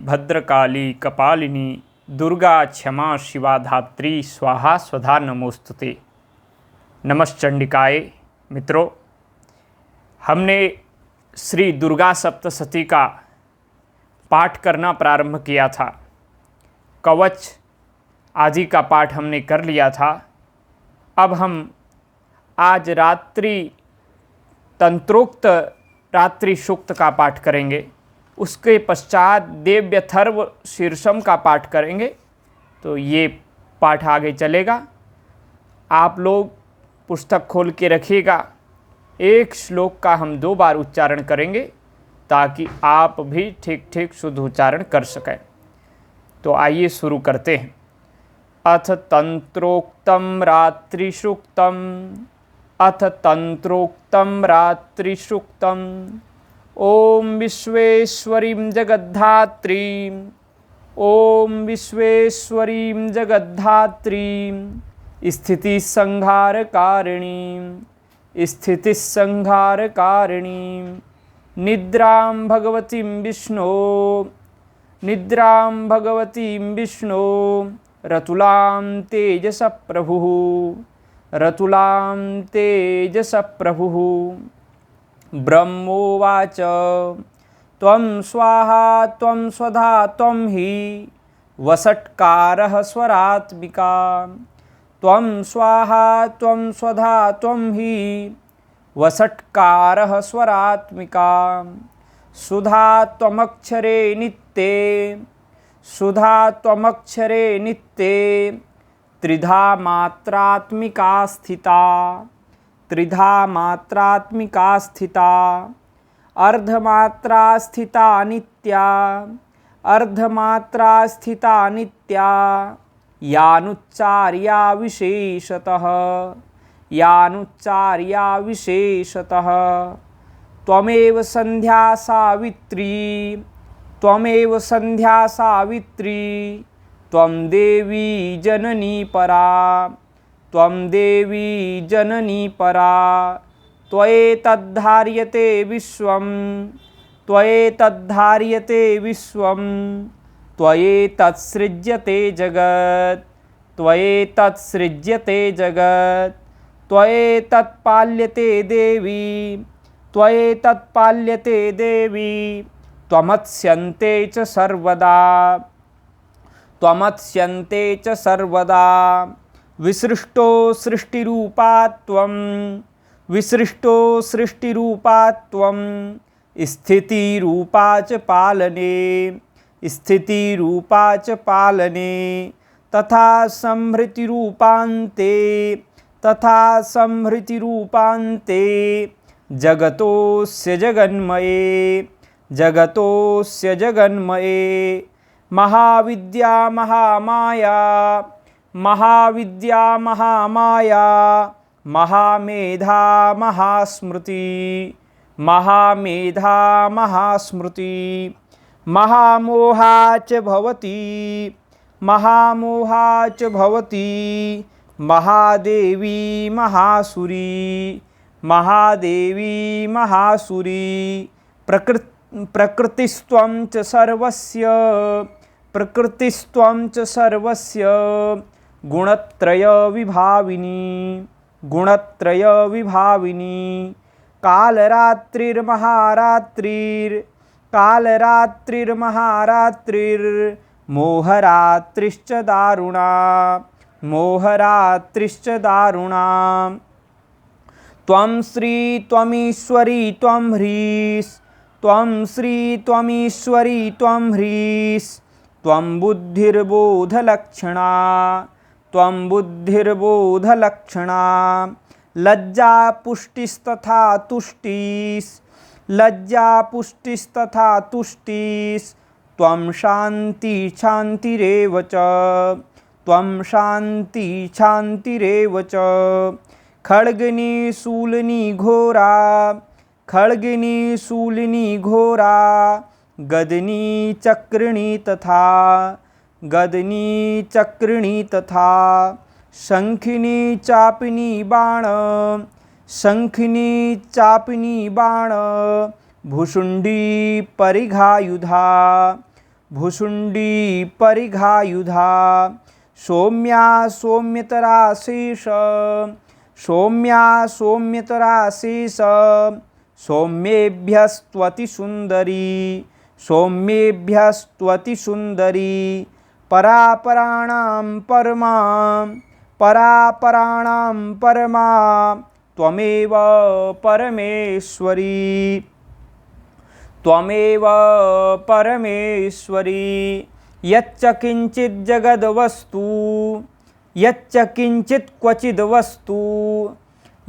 भद्रकाली कपालिनी दुर्गा क्षमा शिवा धात्री स्वाहा स्वधा नमोस्तुते। नमश्चंडिकाय। मित्रों, हमने श्री दुर्गा सप्तशती का पाठ करना प्रारंभ किया था। कवच आदि का पाठ हमने कर लिया था। अब हम आज रात्रि तंत्रोक्त रात्रि सूक्त का पाठ करेंगे। उसके पश्चात देव्यथर्व शीर्षम का पाठ करेंगे। तो ये पाठ आगे चलेगा। आप लोग पुस्तक खोल के रखिएगा। एक श्लोक का हम 2 बार उच्चारण करेंगे ताकि आप भी ठीक ठीक शुद्ध उच्चारण कर सकें। तो आइए शुरू करते हैं। अथ तंत्रोक्तम रात्रिसूक्तम, अथ तंत्रोक्तम रात्रिसूक्तम। ओम विश्वेश्वरीं जगद्धात्रीं, ओम विश्वेश्वरीं जगद्धात्रीं स्थिति संहार कारिणीं, स्थिति संहार कारिणीं निद्रां भगवतीं विष्णो, निद्रां भगवतीं विष्णो रतुलां तेजस प्रभुः, रतुलां तेजस प्रभुः। ब्रह्मोवाच त्वं स्वाहा त्वं स्वधा त्वं हि वषट्कारः स्वरात्मिका, त्वं स्वाहा त्वं स्वधा त्वं हि वषट्कारः स्वरात्मिका। सुधा त्वमक्षरे नित्ये, सुधा त्वमक्षरे नित्ये त्रिधा मात्रात्मिका स्थिता, त्रिधा मात्रात्मिका स्थिता। अर्धमात्रा स्थिता नित्या, अर्धमात्रा स्थिता नित्या यानुच्चार्या विशेषतः, यानुच्चार्या विशेषतः। त्वमेव संध्या सावित्री, त्वमेव संध्या सावित्री त्वं देवी जननी परा, त्वं देवी जननी परा। त्वयेतद्धार्यते विश्वं, त्वयेतद्धार्यते विश्वं, त्वयेतत्सृज्यते जगत्, त्वयेतत्सृज्यते जगत्। त्वयेतत्पाल्यते देवी, त्वयेतत्पाल्यते देवी त्वमत्स्यन्ते च सर्वदा, त्वमत्स्यन्ते च सर्वदा। विसृष्टो सृष्टिरूपा त्वं, विसृष्टो सृष्टिरूपा त्वं स्थितिरूपा च पालने, स्थितिरूपा च पालने। तथा संहृतिरूपान्ते, तथा संहृतिरूपान्ते जगतोऽस्य जगन्मये, जगतोऽस्य जगन्मये। महाविद्या महामाया, महाविद्या महामाया महामेधा महास्मृति, महामेधा महास्मृति। महामोहा च भवति, महामोहा च भवति महादेवी महासुरी, महादेवी महासुरी। प्रकृतिस्त्वं च सर्वस्य, प्रकृतिस्त्वं च सर्वस्य गुणत्रय विभाविनी, गुणत्रय विभाविनी। कालरात्रिर्महारात्रिर्, कालरात्रिर्महारात्रिर्मोहरात्रिश्च दारुणा, मोहरात्रिश्च दारुणा। त्वं श्री त्वमीश्वरी त्वं ह्रीस्, त्वं श्री त्वमीश्वरी त्वं ह्रीस् त्वं बुद्धिर्बोधलक्षणा, त्वं बुद्धिर्बोधलक्षणा। लज्जा पुष्टिस्तथा तुष्टिस्, लज्जा पुष्टिस्तथा तुष्टिस् त्वं शान्ति शान्तिरेव च, त्वं शान्ति शान्तिरेव च। खड्गिनी शूलिनी घोरा, खड्गिनी शूलिनी घोरा गदनी चक्रिणी तथा, गदनी चक्रिणी तथा। शंखिनी चापिनी बाण, शंखिनी चापिनी बाण भुषुंडी परिघायुधा, भुषुण्डी परिघायुधा सौम्या सौम्यतराशेष सौम्या सौम्यतराशेष सौम्येभ्यस्त्वति सुन्दरी सौम्येभ्यस्त्वति सुन्दरी परापराणां परमा परापराणां परमा त्वमेव परमेश्वरी त्वमेव परमेश्वरी यच्च किंचित् जगद्वस्तु यच्च किंचित् क्वचिद् वस्तु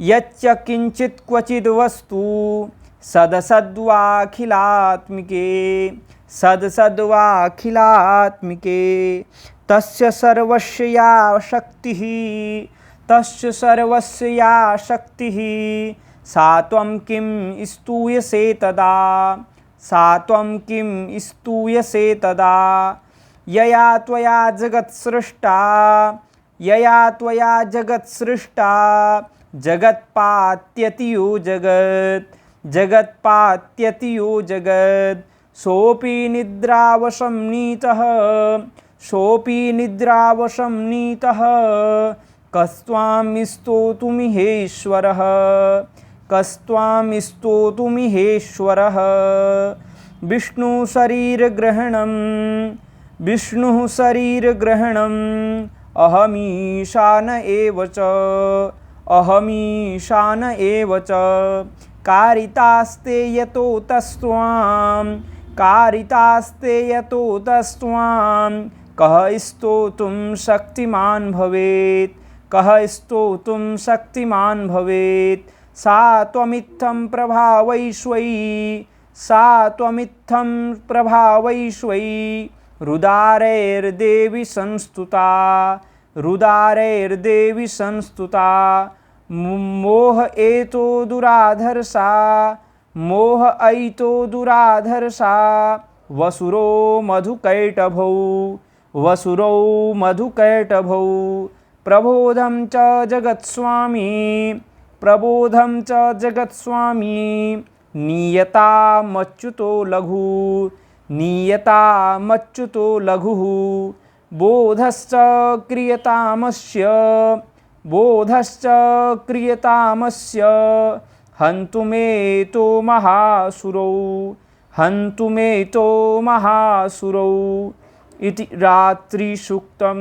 यच्च किंचित् क्वचिद् वस्तु सदसद्वाखिलात्मिके सदसद्वाखिलात्मिके तस्य सर्वस्य या शक्तिः तस्य सर्वस्य या शक्तिः सा त्वं किं स्तूयसे तदा सा त्वं किं स्तूयसे तदा यया त्वया जगत्सृष्टा यया त्वया जगत्सृष्टा जगत्पात्यतियो जगत् जगत्पात्यतियो जगत् सोऽपि निद्रावशं नीतः सोऽपि निद्रावशं नीतः कस्त्वां स्तोतुमिहेश्वरः कस्त्वां स्तोतुमिहेश्वरः विष्णुः शरीरग्रहणम् अहमीशान एव च अहमीशान एव च कारितास्ते यतो तस्त्वां कारितास्ते यतो तस्त्वां कः स्तोतुं शक्तिमान् भवेत् कः स्तोतुं शक्तिमान् भवेत् सा त्वमित्थं प्रभावैश्वरी सा त्वमित्थं प्रभावैश्वरी रुदारैर्देवी संस्तुता रुदारैर्देवी संस्तुता मोह एतो दुराधर्षा मोह ऐतो दुराधर्षा वसुरो मधुकैटभौ वसुरो मधुकैटभौ प्रबोधं च जगत्स्वामी प्रबोधं च जगत्स्वामी नीयतामच्युतो लघु नीयतामच्युतो लघुः बोधश्च क्रियतामस्य बोधश्च क्रियतामस्य हन्तुमेतो महासुरौ हन्तुमेतो महासुरौ इति रात्रिसूक्तं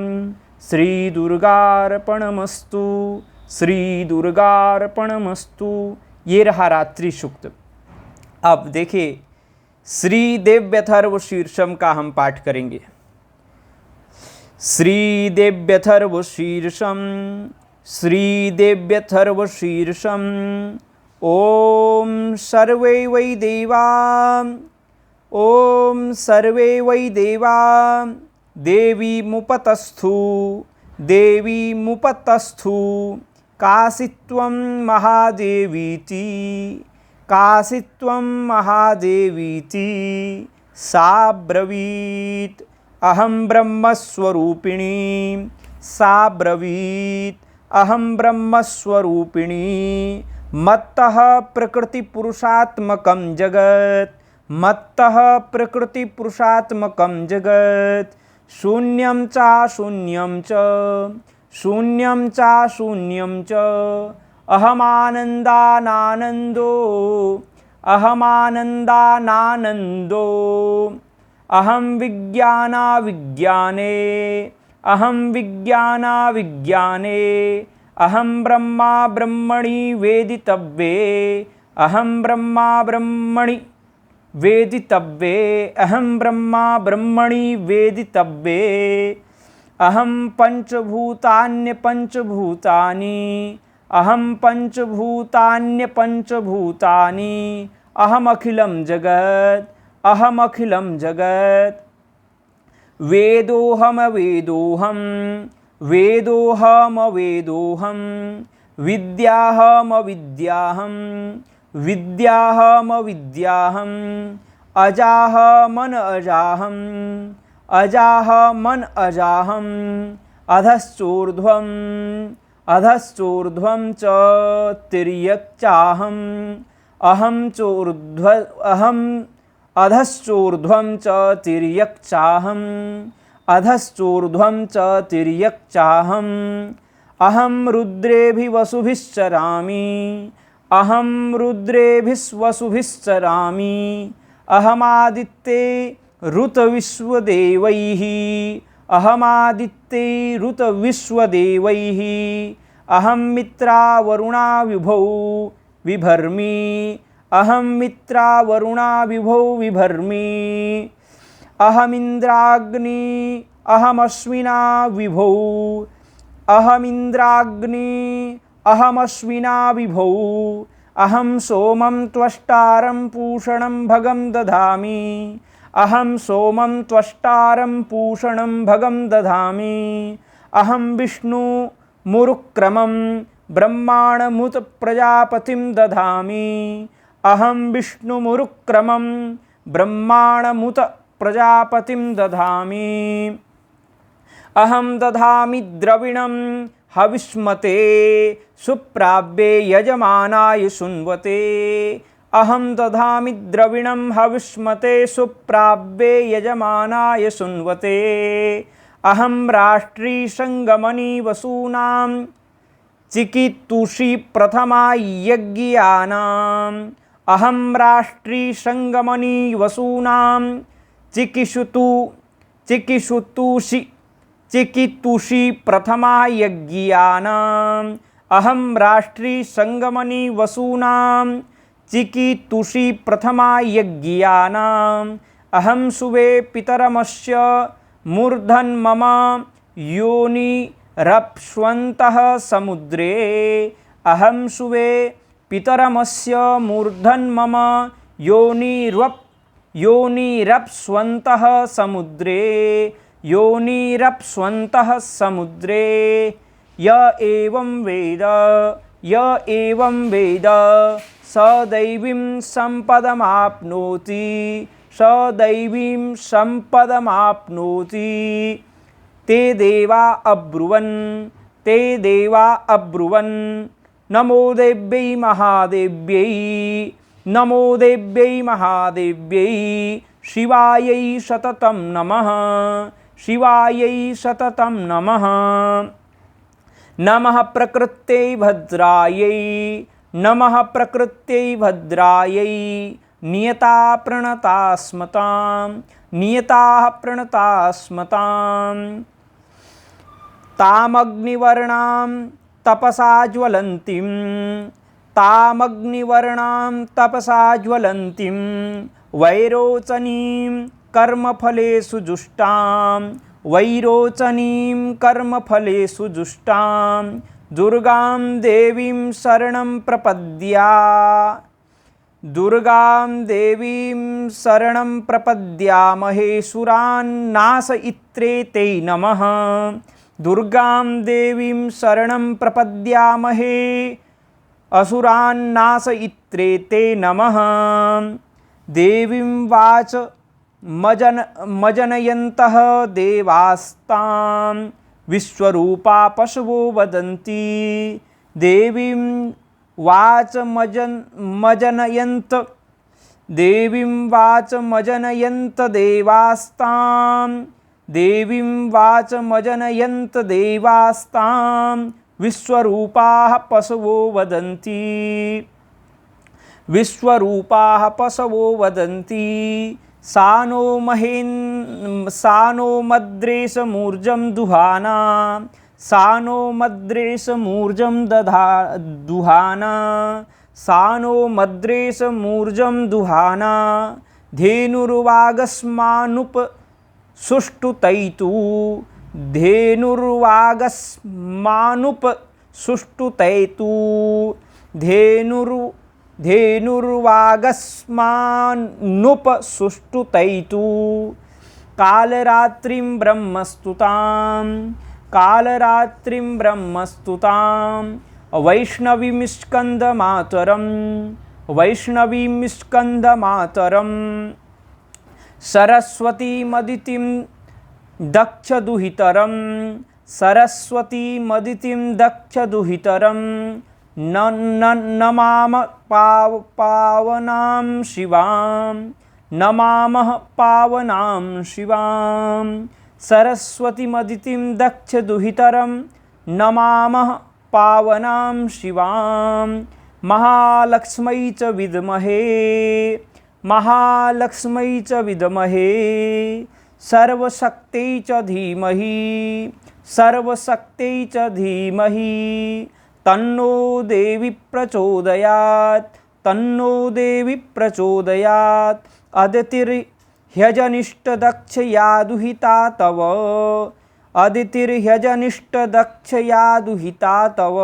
श्रीदुर्गार्पणमस्तु श्रीदुर्गार्पणमस्तु। ये रहा रात्रि सूक्त। अब देखिए श्री देव्यथर्व शीर्षम का हम पाठ करेंगे। श्री देव्यथर्व शीर्षम श्री देव्यथर्व शीर्षम ओम सर्वे वै देवा ओम सर्वे वै देवा देवी मुपतस्थु देवी मुपतस्थु काशित्वं महादेवीति काशित्वं महादेवीति सा ब्रवीत् अहं ब्रह्मस्वरूपिणी सा ब्रवीत् अहं ब्रह्मस्वरूपिणी मत्तः प्रकृतिपुरुषात्मकं जगत् मत्तः प्रकृतिपुरुषात्मकं जगत् शून्यं च शून्यं च शून्यं च शून्यं च अहमानन्दानानन्दो अहमानन्दानानन्दो अहं विज्ञानाविज्ञाने अहं विज्ञानाविज्ञाने अहं ब्रह्मा ब्रह्मणि वेदितव्ये अहं ब्रह्मा ब्रह्मणि वेदितव्ये अहं ब्रह्मा ब्रह्मणि वेदितव्ये अहं पञ्चभूतान्यपञ्चभूतानि अहं पञ्चभूतान्यपञ्चभूतानि अहमखिलं जगत् अहमखिलं जगत् वेदोऽहमवेदोऽहं वेदोऽहमवेदोऽहं विद्याहमविद्याहं विद्याहमविद्याहम् अजाहमन अजाहम् अजाहमन अजाहम् अधश्चोर्ध्वम् अधश्चोर्ध्वं च तिर्यक् चाहम् अहं अधश्चोर्ध्वं च तिर्यक् चाहम् अधश्चोर्ध्वं च तिर्यक् चाहम् अहं रुद्रेभिवसुभिश्चरामि अहं रुद्रेभिस्वसुभिश्चरामि अहमादित्ये ऋतविश्वदेवैः अहमादित्यैरुतविश्वदेवैः अहं मित्रावरुणा विभौ बिभर्मि अहं मित्रावरुणा विभौ बिभर्मि अहमिन्द्राग्नि अहमश्विना विभौ अहमिन्द्राग्नि अहमश्विना विभौ अहं सोमं त्वष्टारं पूषणं भगं दधामि अहं सोमं त्वष्टारं पूषणं भगं दधामि अहं विष्णुमुरुक्रमं ब्रह्माणमुत प्रजापतिं दधामि अहं विष्णुमुरुक्रमं ब्रह्माणमुत प्रजापतिं दधामि अहं दधामि द्रविणं हविष्मते सुप्राव्ये यजमानाय सुन्वते अहं दधामि द्रविणं हविष्मते सुप्राव्ये यजमानाय सुन्वते अहं राष्ट्री संगमनी वसूनां चिकितुषी प्रथमा यज्ञानाम् अहं राष्ट्री संगमनी वसूनां चिकितुषी प्रथमा यज्ञानाम् अहं राष्ट्री संगमनी वसूनां चिकितुषी प्रथमा यज्ञानाम् अहं सुवे पितरमस्य मूर्धन्मम योनिरप्स्वन्तः समुद्रे अहं सुवे पितरमस्य मूर्धन्मम योनिरप्स्वन्तः समुद्रे योनिरप्स्वन्तः समुद्रे य एवं वेद स दैवीं सम्पदमाप्नोति स दैवीं सम्पदमाप्नोति ते देवा अब्रुवन् नमो देव्यै महादेव्यै शिवायै सततं नमः शिवायै सततं नमः नमः प्रकृत्यै भद्रायै नियता प्रणतास्मतां तामग्निवर्णां तपसा ज्वलन्तीं वैरोचनीं कर्मफलेषु जुष्टां दुर्गां देवीं शरणं प्रपद्यामहे सुरान्नाशयित्रे ते नमः दुर्गां देवीं शरणं प्रपद्यामहे असुरान्नाशयित्रे ते नमः देवीं वाच मजनयन्तः देवास्तां विश्वरूपा पशवो वदन्ति देवीं वाच मजनयन्त देवास्तां विश्वरूपाः पशवो वदन्ति सा नो मद्रेशमूर्जं दुहाना सा नो मद्रेशमूर्जं दुहाना धेनुर्वागस्मानुप सुष्टुतैतु धेनुर्वागस्मानुपसुष्टुतैतु कालरात्रिं ब्रह्मस्तुतां वैष्णवीं सरस्वतीमदितिं दक्षदुहितरं नमाम पावनां शिवां नमामः पावनां शिवां सरस्वतीमदितिं दक्षदुहितरं नमामः पावनां शिवां महालक्ष्मै च विद्महे महालक्ष्मै च विद्महे सर्वशक्त्यै च धीमहि सर्वशक्त्यै च धीमहि तन्नो देवी प्रचोदयात् तन्नो देवी प्रचोदयात् अदितिर्ह्यजनिष्टदक्षया दुहिता तव अदितिर्ह्यजनिष्टदक्षया दुहिता तव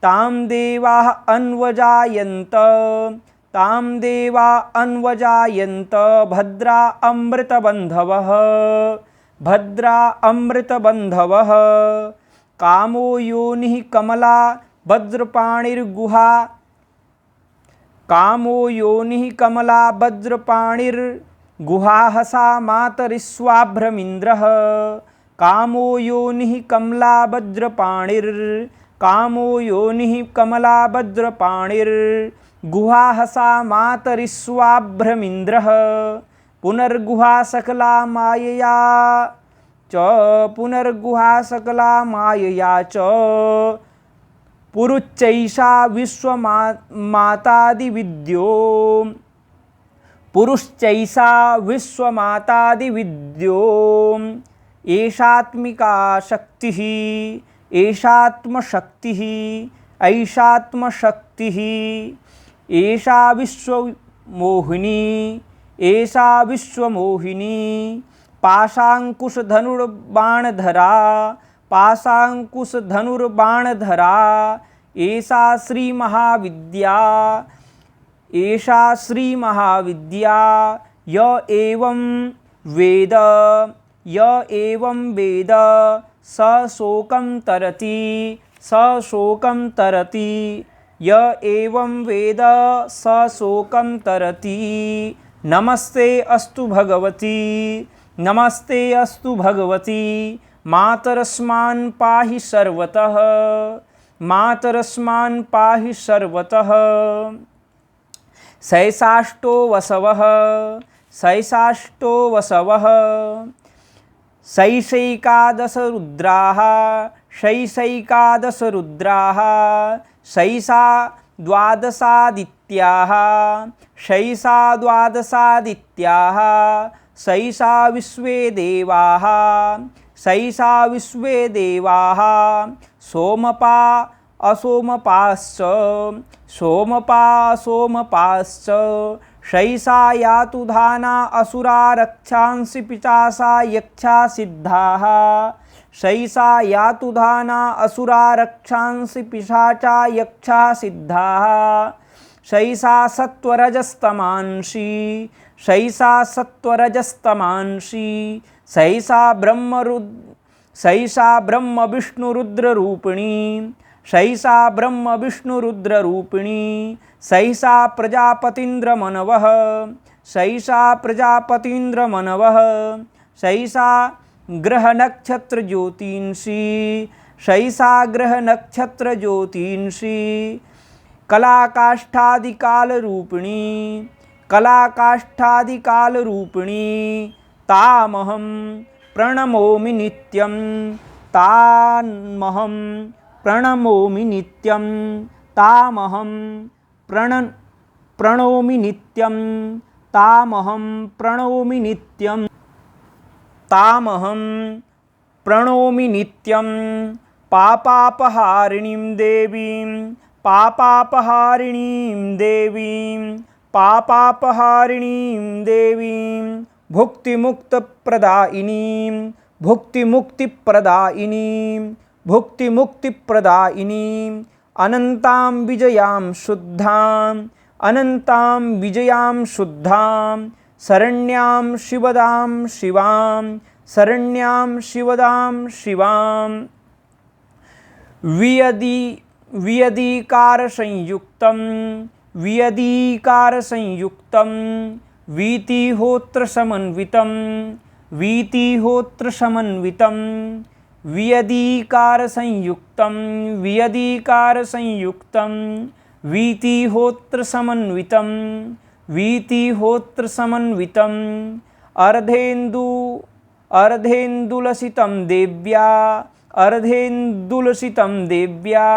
तां देवाः अन्वजायन्त तां देवा अन्वजायन्त भद्रा अमृतबन्धवः भद्रा अमृतबन्धवः कामो योनिः कमला वज्रपाणिर्गुहा कामो योनिः कमला वज्रपाणिर्गुहाहसा मातरिस्वाभ्रमिन्द्रः कामो योनिः कमला कामो योनिः कमला वज्रपाणिर्गुहाहसा मातरिस्वाभ्रमिन्द्रः पुनर्गुहा सकला मायया च पुनर्गुहा सकला मायया च पुरुश्चैषा विश्वमातादिविद्यो पुरुश्चैषा विश्वमातादिविद्यो एषात्मिका शक्तिः एषात्मशक्तिः ऐषात्मशक्तिः एषा विश्वमोहिनी एषा विश्वमोहिनी पाशाङ्कुशधनुर्बाणधरा पाशाङ्कुशधनुर्बाणधरा एषा श्रीमहाविद्या एषा श्रीमहाविद्या य एवं वेद स शोकं तरति य एवं वेद स शोकं तरति नमस्ते अस्तु भगवती मातरस्मान् पाहि सर्वतः मातरस्मान् पाहि सर्वतः शैषाष्टो वसवः शैषैकादशरुद्राः शैषा द्वादशादित्याः शैषा विश्वे देवाः सोमपा असोमपाश्च शैषा यातु धाना असुरा रक्षांसि पिशाचा यक्षा सिद्धाः शैषा यातु धाना असुरा रक्षांसि पिशाचा यक्षा सिद्धाः शैषा सत्वरजस्तमांसि शैषा ब्रह्म विष्णुरुद्ररूपिणी शैषा प्रजापतीन्द्रमनवः शैषा ग्रहनक्षत्रज्योतिंषि कलाकाष्ठादिकालरूपिणी तामहं प्रणमोमि नित्यं प्रणमोमि नित्यं प्रणोमि नित्यं प्रणोमि नित्यं पापापहारिणीं देवीं भुक्तिमुक्तिप्रदायिनीं अनन्तां विजयां शुद्धां शरण्यां शिवदां वियदीकारसंयुक्तं वीतिहोत्रसमन्वितं वीतिहोत्रसमन्वितं वीतिहोत्र समन्वितम् अर्धेन्दुलसितं देव्या अर्धेन्दुलसितं देव्या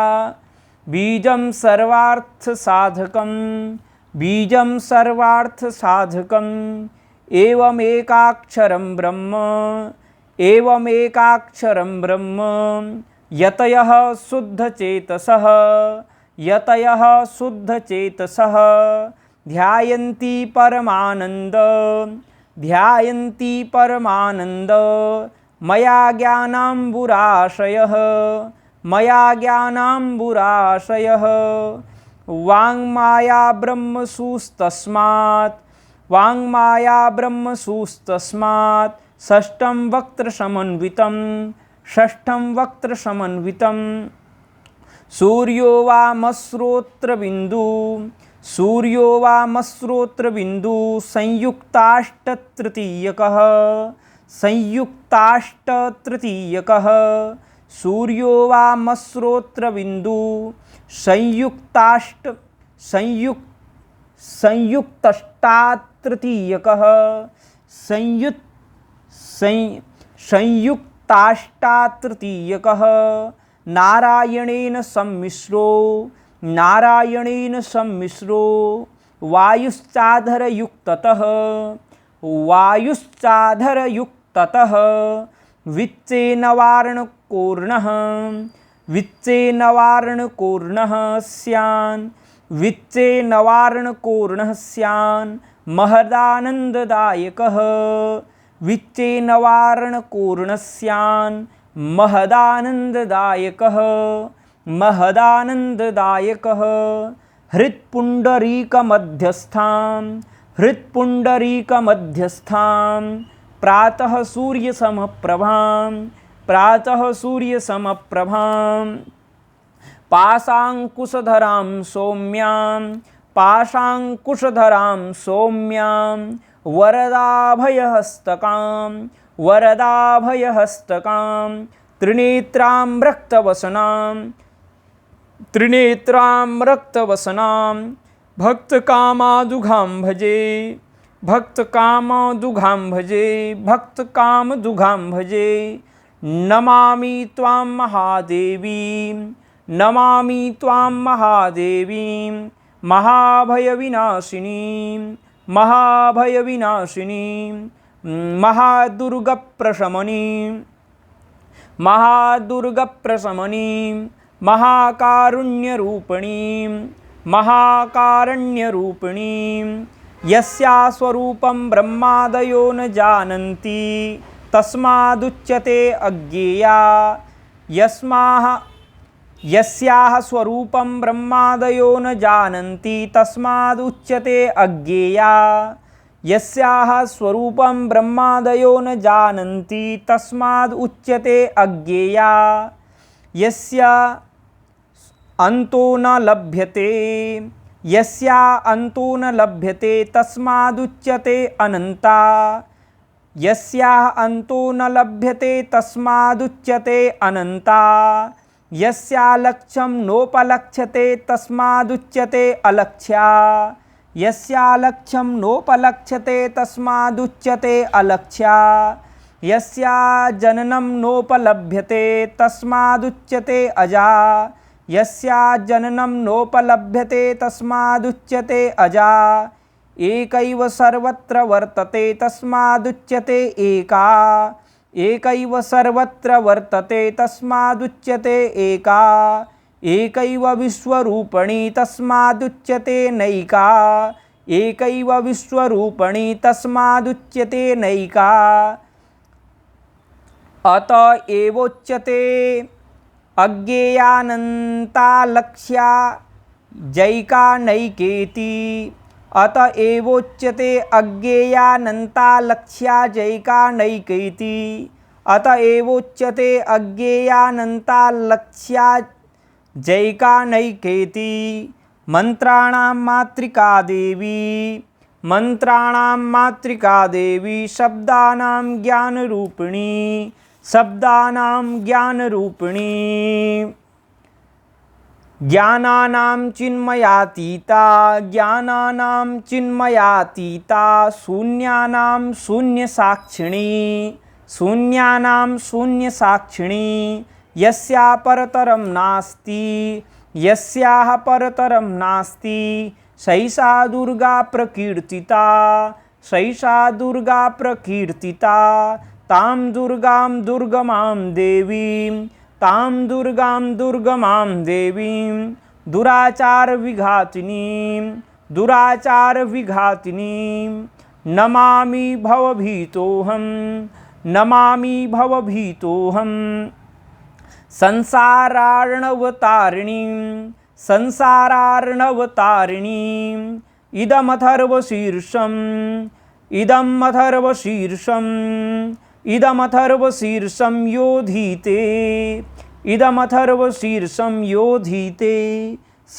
बीजं सर्वार्थसाधकम् एवमेकाक्षरं ब्रह्म यतयः शुद्धचेतसः ध्यायन्ति परमानन्द मया ज्ञानाम्बुराशयः वाङ्माया ब्रह्मसूस्तस्मात् षष्ठं वक्त्रसमन्वितं सूर्यो वामस्रोत्रबिन्दु संयुक्ताष्टतृतीयकः सूर्यो वामस्रोत्रबिन्दु संयुक्ताष्टातृतीयकः नारायणेन सम्मिश्रो वायुश्चाधरयुक्ततः विच्चेनवारणकोर्णः स्यान् महदानन्ददायकः महदानन्ददायकः हृत्पुण्डरीकमध्यस्थां प्रातः सूर्यसमप्रभां पाशाङ्कुशधरां सौम्यां वरदाभयहस्तकां त्रिनेत्रां रक्तवसनां भक्तकामादुघां भजे नमामि त्वां महादेवीं महाभयविनाशिनीं महादुर्गप्रशमनीं महाकारुण्यरूपिणीं यस्या स्वरूपं ब्रह्मादयो न जानन्ति तस्मादुच्यते अज्ञेया यस्याः स्वरूपं ब्रह्मादयो न जानन्ति तस्मादुच्यते अज्ञेया यस्याः स्वरूपं ब्रह्मादयो न जानन्ति तस्मादुच्यते अज्ञेया यस्या अन्तो न लभ्यते तस्मादुच्यते अनन्ता यस्याः अन्तो न लभ्यते तस्मादुच्यते अनन्ता यस्या लक्ष्यं नोपलक्ष्यते तस्मादुच्यते अलक्ष्या यस्या लक्ष्यं नोपलक्ष्यते तस्मादुच्यते अलक्ष्या यस्या जननं नोपलभ्यते तस्मादुच्यते अजा यस्या जननं नोपलभ्यते तस्मादुच्यते अजा एकैव सर्वत्र वर्तते तस्मादुच्यते एका एकैव सर्वत्र वर्तते तस्मादुच्यते एका एकैव विश्वरूपिणी तस्मादुच्यते नैका एकैव विश्वरूपिणी तस्मादुच्यते नैका अत एवोच्यते अज्ञेयानन्तालक्ष्या जैका नैकेति अत एवोच्यते अज्ञेयानन्तालक्ष्या जैका नैकेति अत एवोच्यते अज्ञेयानन्तालक्ष्या जैका नैकेति मंत्राणां मातृका देवी शब्दानां ज्ञानरूपिणी ज्ञानानां चिन्मयातीता ज्ञानानां चिन्मयातीता शून्यानां शून्यसाक्षिणी शून्यानां शून्यसाक्षिणी यस्या परतरं नास्ति यस्याः परतरं नास्ति सैषा दुर्गा प्रकीर्तिता सैषा दुर्गा प्रकीर्तिता तां दुर्गां दुर्गमां देवीं तां दुर्गां दुर्गमां देवीं दुराचारविघातिनीं नमामि भवभीतोऽहं नमामि भवभीतोऽहं संसारार्णवतारिणीं इदमथर्वशीर्षं योधीते स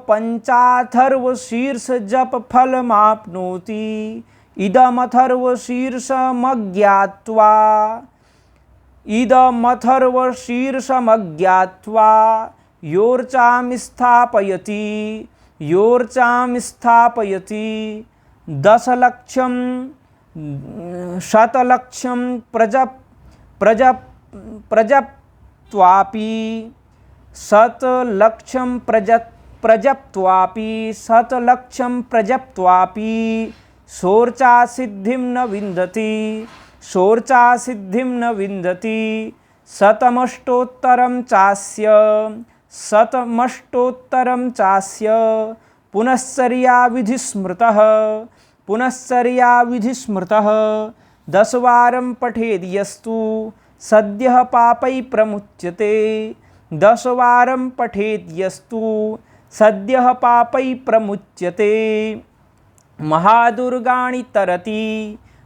पञ्चाथर्वशीर्षजपफलमाप्नोति इदमथर्वशीर्षमज्ञात्वा योर्चां स्थापयति दशलक्षं शतलक्षं प्रजप्त्वापि शोर्चासिद्धिं न विन्दति शतमष्टोत्तरं चास्य पुनश्चर्याविधिस्मृतः दशवारं पठेद्यस्तु सद्यः पापैः प्रमुच्यते दशवारं पठेद्यस्तु सद्यः पापैः प्रमुच्यते महादुर्गाणि तरति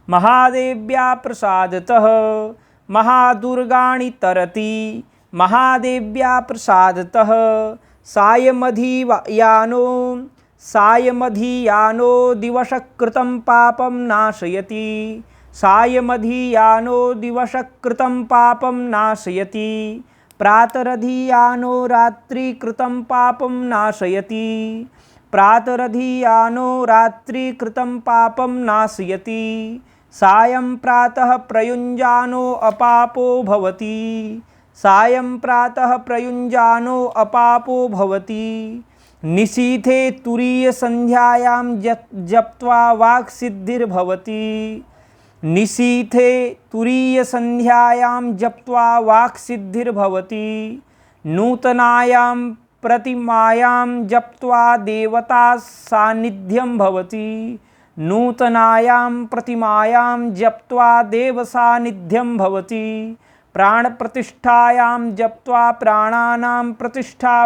महादेव्या प्रसादतः महादुर्गाणि तरति महादेव्या प्रसादतः सायमधियानो दिवसकृतं पापं नाशयति प्रातरधियानो रात्रिकृतं पापं नाशयति सायं प्रातः प्रयुञ्जानो अपापो भवति निशीथे तुरीयसन्ध्यायां जप्त्वा वाक्सिद्धिर्भवति नूतनायां प्रतिमायां जप्त्वा देवता सान्निध्यं भवति प्राणप्रतिष्ठायां जप्त्वा प्राणानां प्रतिष्ठा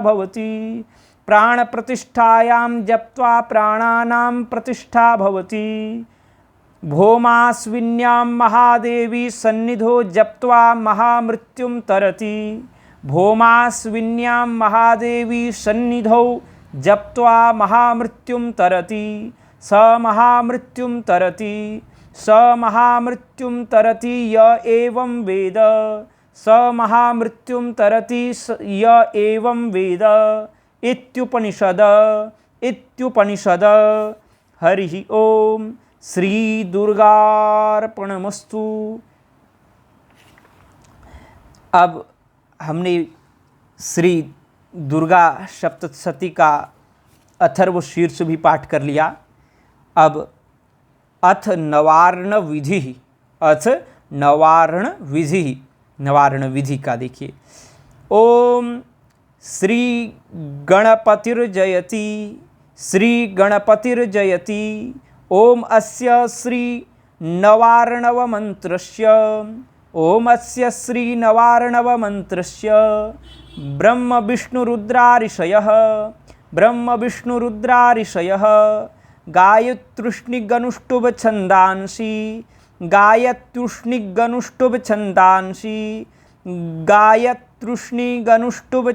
भवति भौमास्विन्यां महादेवी सन्निधौ जप्त्वा महामृत्युं तरति स महामृत्युं तरति य एवं वेद इत्युपनिषद हरिः ओम श्री दुर्गार्पणमस्तु। अब हमने श्री दुर्गा सप्तशती का अथर्व शीर्ष भी पाठ कर लिया। अब अथ नवारण विधि का देखिए। ओम श्री गणपतिर्जयति ओम अस्य श्री नवार्णवमन्त्रस्य ब्रह्म विष्णुरुद्रारिषयः गायत्रुष्णिगनुष्टुभ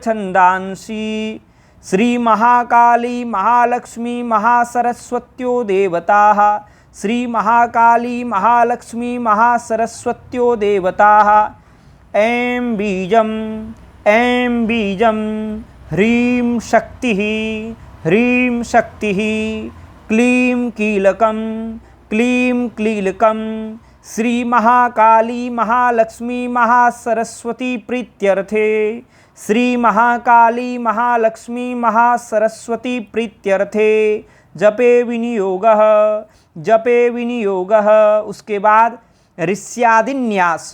छन्दांसि श्री महाकाली महालक्ष्मी महासरस्वत्यो देवताः श्री महाकाली महालक्ष्मी महासरस्वत्यो देवताः ऐं बीजं ह्रीं शक्तिः क्लीं कीलकं श्री महाकाली महालक्ष्मी महासरस्वती प्रीत्यर्थे श्री महाकाली महालक्ष्मी महासरस्वती प्रीत्यर्थे जपे विनियोगः। उसके बाद ऋष्यादिन्यासः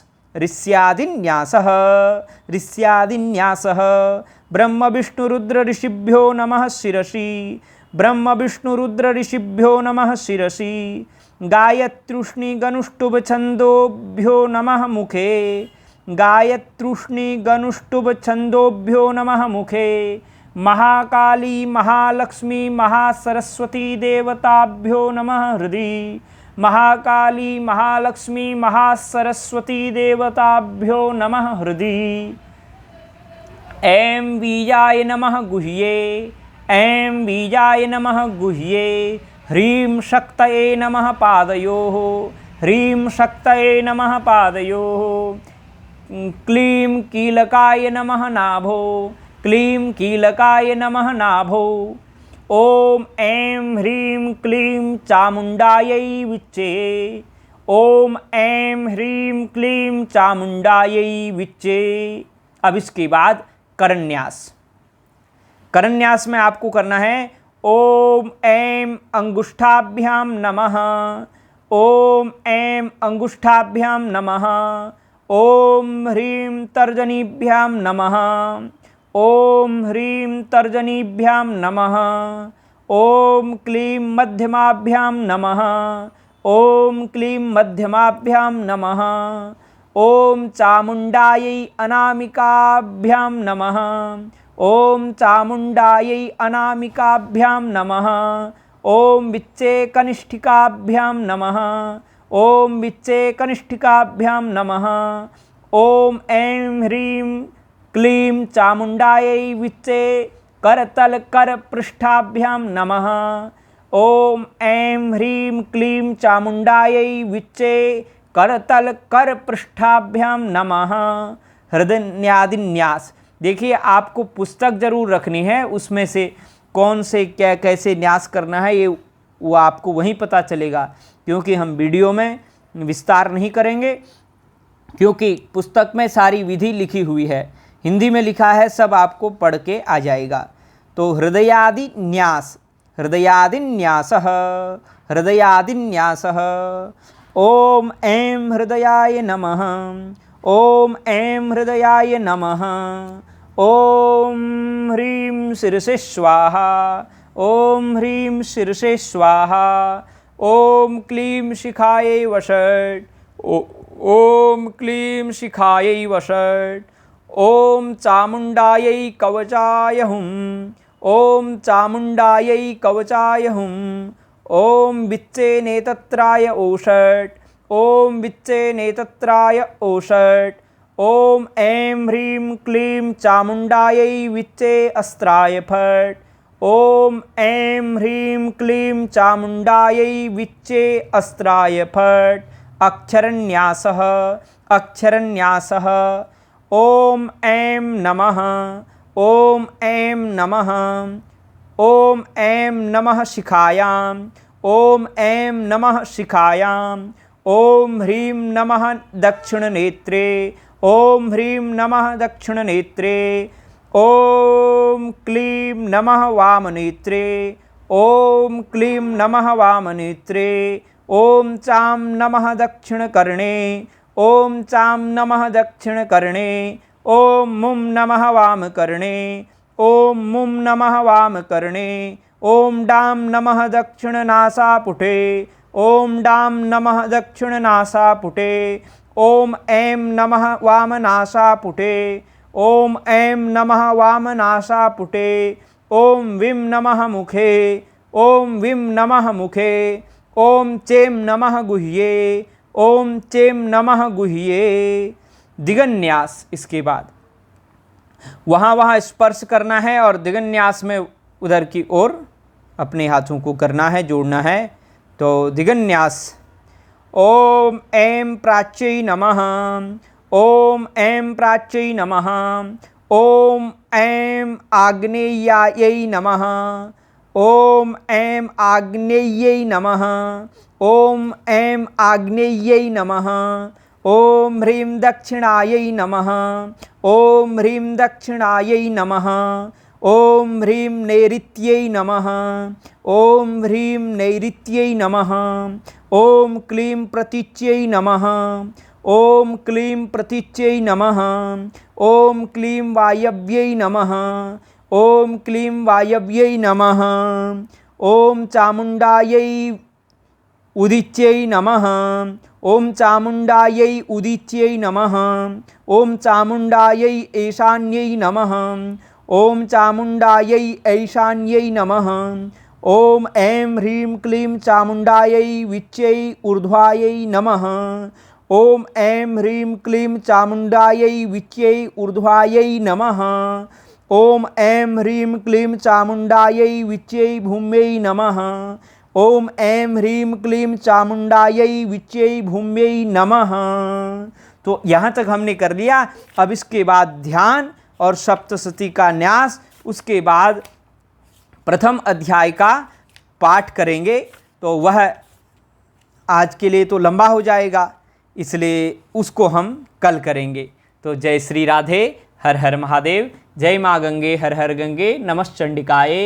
ब्रह्म विष्णु रुद्र ऋषिभ्यो नमः शिरसि गायत्रुष्णि गनुष्टुभ छंदोभ्यो नमः मुखे महाकाली महालक्ष्मी महासरस्वती देवताभ्यो नमः हृदि महाकाली महालक्ष्मी महासरस्वती देवताभ्यो नमः हृदि। ऐं बीजाय नमः गुह्ये ह्रीं शक्तये नमः पादयोः क्लीं कीलकाय नमः नाभो ॐ ऐं ह्रीं क्लीं चामुण्डायै विच्चे। अब इसके बाद करन्यास में आपको करना है ओम ऐं अंगुष्ठाभ्यां नमः, ओम ह्रीं तर्जनीभ्यां नमः, ओम क्लीं मध्यमाभ्यां नमः, ओम चामुण्डायै अनामिकाभ्यां नमः, ओम विच्चे कनिष्ठिकाभ्यां नमः, ओम ऐं ह्रीं क्लीं चामुण्डायै विच्चे करतल कर पृष्ठाभ्यां नमः, ओम ऐं ह्रीं क्लीं चामुण्डायै विच्चे करतल कर पृष्ठाभ्यां नमः। हृदयादिन्यास, देखिए आपको पुस्तक जरूर रखनी है, उसमें से कौन से क्या कैसे न्यास करना है ये वो आपको वहीं पता चलेगा, क्योंकि हम वीडियो में विस्तार नहीं करेंगे, क्योंकि पुस्तक में सारी विधि लिखी हुई है, हिंदी में लिखा है, सब आपको पढ़ के आ जाएगा। तो हृदयादिन्यासः ओम ऐं हृदयाय नमः, ओम ह्रीं शिरसे स्वाहा, ओम क्लीं शिखायै वषट्, ओम चामुण्डायै कवचाय हुं, ओम विच्चे नेतत्राय ओषट्, ओम ऐं ह्रीं क्लीं चामुण्डायै विच्चे अस्त्राय फट्, ओम ऐं ह्रीं क्लीं चामुण्डायै विच्चे अस्त्राय फट्। अक्षरन्यासः ओम ऐं नमः, शिखायां, ओम ह्रीं नमः दक्षिणनेत्रे, ओम क्लीं नमः वामनेत्रे, ओम चां नमः दक्षिणकर्णे, ओम मुं नमः वामकर्णे, ओम डां नमः दक्षिणनासापुटे, ओम ऐं नमः वामनासापुटे, ओम विं नमः मुखे, ओम चें नमः गुह्ये, दिगन्यास। इसके बाद वहाँ स्पर्श करना है और दिगन्यास में उधर की ओर अपने हाथों को करना है, जोड़ना है। तो दिगन्यास। ओम ऐं प्राच्यै नमः। ओम ऐं प्राच्यै नमः। ओम ऐं आग्नेयायै नमः। ओम ऐं आग्नेयै नमः। ओम ऐं आग्नेयै नमः। ओम ह्रीं दक्षिणायै नमः। ओम ह्रीं दक्षिणायै नमः। ओम ह्रीं नैऋत्यै नमः। ओम ह्रीं नैऋत्यै नमः। ओम क्लीं प्रतीच्यै नमः। ओम क्लीं प्रतीच्यै नमः। ओम क्लीं वायव्यै नमः। ओम क्लीं वायव्यै नमः। ओम चामुण्डायै उदिच्यै नमः। ओम चामुण्डायै उदिच्यै नमः। ओम चामुण्डायै ईशान्यै नमः। ओम चामुण्डायै ईशान्यै नमः। ओम ऐं ह्रीं क्लीं चामुण्डायै विच्यै ऊर्ध्वायै नमः। ओम ऐं ह्रीं क्लीं चामुण्डायै विच्यै ऊर्ध्वायै नमः। ओम ऐं ह्रीं क्लीं चामुण्डायै विच्यै भूम्यै नमः। ओम ऐं ह्रीं क्लीं चामुण्डायै विच्यै भूम्यै नमः। तो यहाँ तक हमने कर लिया। अब इसके बाद ध्यान और सप्तशती का न्यास, उसके बाद प्रथम अध्याय का पाठ करेंगे। तो वह आज के लिए तो लंबा हो जाएगा, इसलिए उसको हम कल करेंगे। तो जय श्री राधे, हर हर महादेव, जय माँ गंगे, हर हर गंगे, नमः चंडिकाए।